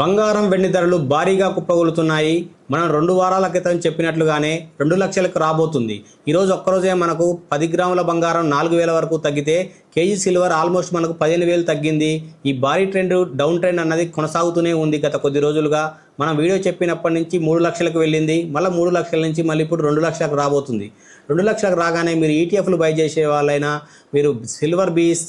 బంగారం వెండి ధరలు భారీగా కుప్పగొలుతున్నాయి. మనం 2 వారాల క్రితం చెప్పినట్లుగానే 2 లక్షలకు రాబోతుంది. ఈరోజు ఒక్కరోజే మనకు 10 గ్రాముల బంగారం 4000 వరకు తగ్గితే కేజీ సిల్వర్ ఆల్మోస్ట్ మనకు 15,000 తగ్గింది. ఈ భారీ డౌన్ ట్రెండ్ అన్నది కొనసాగుతూనే ఉంది. గత కొద్ది రోజులుగా మనం వీడియో చెప్పినప్పటి నుంచి 3 లక్షలకు వెళ్ళింది. మళ్ళీ 3 లక్షల నుంచి మళ్ళీ ఇప్పుడు 2 లక్షలకు రాబోతుంది. 2 లక్షలకు రాగానే మీరు ఈటీఎఫ్లు బై చేసే వాళ్ళైనా, మీరు సిల్వర్ బీస్,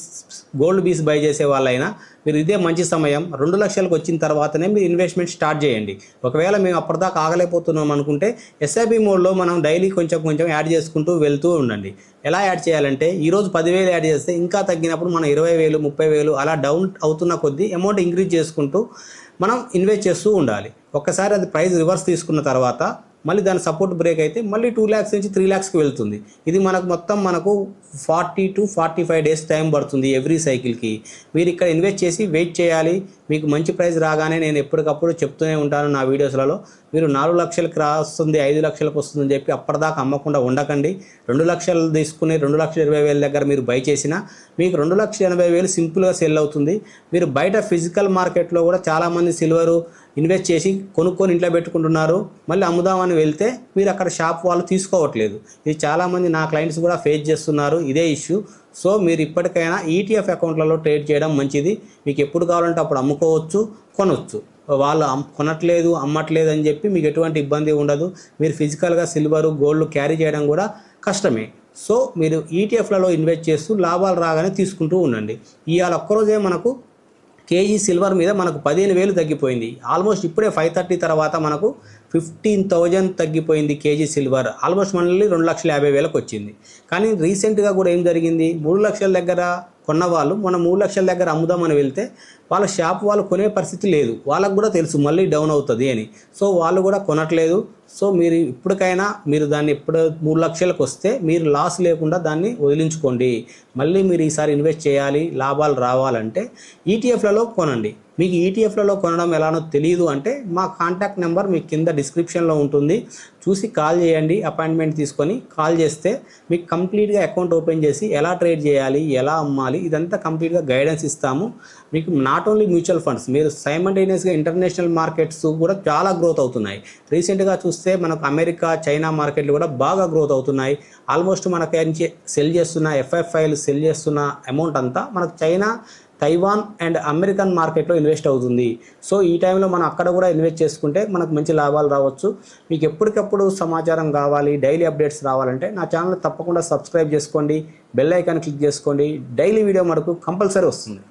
గోల్డ్ బీస్ బై చేసే వాళ్ళైనా మీరు ఇదే మంచి సమయం. 2 లక్షలకు వచ్చిన తర్వాతనే మీరు ఇన్వెస్ట్మెంట్ స్టార్ట్ చేయండి. ఒకవేళ మేము అప్పటిదాకా ఆగలేకపోతున్నాం అనుకుంటే ఎస్ఐపి మోడ్లో మనం డైలీ కొంచెం యాడ్ చేసుకుంటూ వెళ్తూ ఉండండి. ఎలా యాడ్ చేయాలంటే ఈరోజు 10,000 యాడ్ చేస్తే ఇంకా తగ్గినప్పుడు మనం 20,000, 30,000 అలా డౌన్ అవుతున్న కొద్దీ అమౌంట్ ఇంక్రీజ్ చేసుకుంటూ మనం ఇన్వెస్ట్ చేస్తూ ఉండాలి. ఒక్కసారి అది ప్రైస్ రివర్స్ తీసుకున్న తర్వాత మళ్ళీ దాని సపోర్ట్ బ్రేక్ అయితే మళ్ళీ 2 lakhs నుంచి 3 lakhsకి వెళ్తుంది. ఇది మనకు 40 to 45 days టైం పడుతుంది ఎవ్రీ సైకిల్కి. మీరు ఇక్కడ ఇన్వెస్ట్ చేసి వెయిట్ చేయాలి. మీకు మంచి ప్రైస్ రాగానే నేను ఎప్పటికప్పుడు చెప్తూనే ఉంటాను నా వీడియోస్లలో. మీరు 4 లక్షలకు రాస్తుంది, 5 లక్షలకు వస్తుందని చెప్పి అప్పటిదాకా అమ్మకుండా ఉండకండి. 2 లక్షలు తీసుకుని 2,20,000 దగ్గర మీరు బై చేసినా మీకు 2,80,000 సింపుల్గా సెల్ అవుతుంది. మీరు బయట ఫిజికల్ మార్కెట్లో కూడా చాలామంది సిల్వరు ఇన్వెస్ట్ చేసి కొనుక్కొని ఇంట్లో పెట్టుకుంటున్నారు. మళ్ళీ అమ్ముదామని వెళ్తే మీరు అక్కడ షాప్ వాళ్ళు తీసుకోవట్లేదు. ఇది చాలామంది నా క్లయింట్స్ కూడా ఫేస్ చేస్తున్నారు ఇదే ఇష్యూ. సో మీరు ఇప్పటికైనా ఈటీఎఫ్ అకౌంట్లలో ట్రేడ్ చేయడం మంచిది. మీకు ఎప్పుడు కావాలంటే అప్పుడు అమ్ముకోవచ్చు, కొనవచ్చు. వాళ్ళు కొనట్లేదు, అమ్మట్లేదు అని చెప్పి మీకు ఎటువంటి ఇబ్బంది ఉండదు. మీరు ఫిజికల్గా సిల్వరు, గోల్డ్ క్యారీ చేయడం కూడా కష్టమే. సో మీరు ఈటీఎఫ్లలో ఇన్వెస్ట్ చేస్తూ లాభాలు రాగానే తీసుకుంటూ ఉండండి. ఇవాళ ఒక్కరోజే మనకు కేజీ సిల్వర్ మీద మనకు 15,000 తగ్గిపోయింది. ఆల్మోస్ట్ ఇప్పుడే 5:30 తర్వాత మనకు 15,000 తగ్గిపోయింది కేజీ సిల్వర్. ఆల్మోస్ట్ మళ్ళీ 2,50,000కి వచ్చింది. కానీ రీసెంట్గా కూడా ఏం జరిగింది, 3 లక్షల దగ్గర కొన్న వాళ్ళు మనం 3 లక్షల దగ్గర అమ్ముదామని వెళ్తే వాళ్ళ షాప్ వాళ్ళు కొనే పరిస్థితి లేదు. వాళ్ళకు కూడా తెలుసు మళ్ళీ డౌన్ అవుతుంది అని. సో వాళ్ళు కూడా కొనట్లేదు. సో మీరు ఇప్పటికైనా మీరు దాన్ని ఎప్పుడు 3 లక్షలకు వస్తే మీరు లాస్ లేకుండా దాన్ని వదిలించుకోండి. మళ్ళీ మీరు ఈసారి ఇన్వెస్ట్ చేయాలి, లాభాలు రావాలంటే ఈటీఎఫ్లలో కొనండి. మీకు ఈటీఎఫ్లలో కొనడం ఎలానో తెలియదు అంటే మా కాంటాక్ట్ నెంబర్ మీకు కింద డిస్క్రిప్షన్లో ఉంటుంది. చూసి కాల్ చేయండి. అపాయింట్మెంట్ తీసుకొని కాల్ చేస్తే మీకు కంప్లీట్గా అకౌంట్ ఓపెన్ చేసి ఎలా ట్రేడ్ చేయాలి, ఎలా అమ్మాలి ఇదంతా కంప్లీట్గా గైడెన్స్ ఇస్తాము. మీకు నాట్ ఓన్లీ మ్యూచువల్ ఫండ్స్, మీరు సైమల్టేనియస్గా ఇంటర్నేషనల్ మార్కెట్స్ కూడా చాలా గ్రోత్ అవుతున్నాయి. రీసెంట్గా చూస్తే మనకు అమెరికా, చైనా మార్కెట్లు కూడా బాగా గ్రోత్ అవుతున్నాయి. ఆల్మోస్ట్ మనకి సెల్ చేస్తున్న ఎఫ్ఎఫ్ఐలు సెల్ చేస్తున్న అమౌంట్ అంతా మనకు చైనా, తైవాన్ అండ్ అమెరికన్ మార్కెట్లో ఇన్వెస్ట్ అవుతుంది. సో ఈ టైంలో మనం అక్కడ కూడా ఇన్వెస్ట్ చేసుకుంటే మనకు మంచి లాభాలు రావచ్చు. మీకు ఎప్పటికప్పుడు సమాచారం కావాలి, డైలీ అప్డేట్స్ రావాలంటే నా ఛానల్ తప్పకుండా సబ్స్క్రైబ్ చేసుకోండి, బెల్ ఐకాన్ క్లిక్ చేసుకోండి. డైలీ వీడియో మనకు కంపల్సరీ వస్తుంది.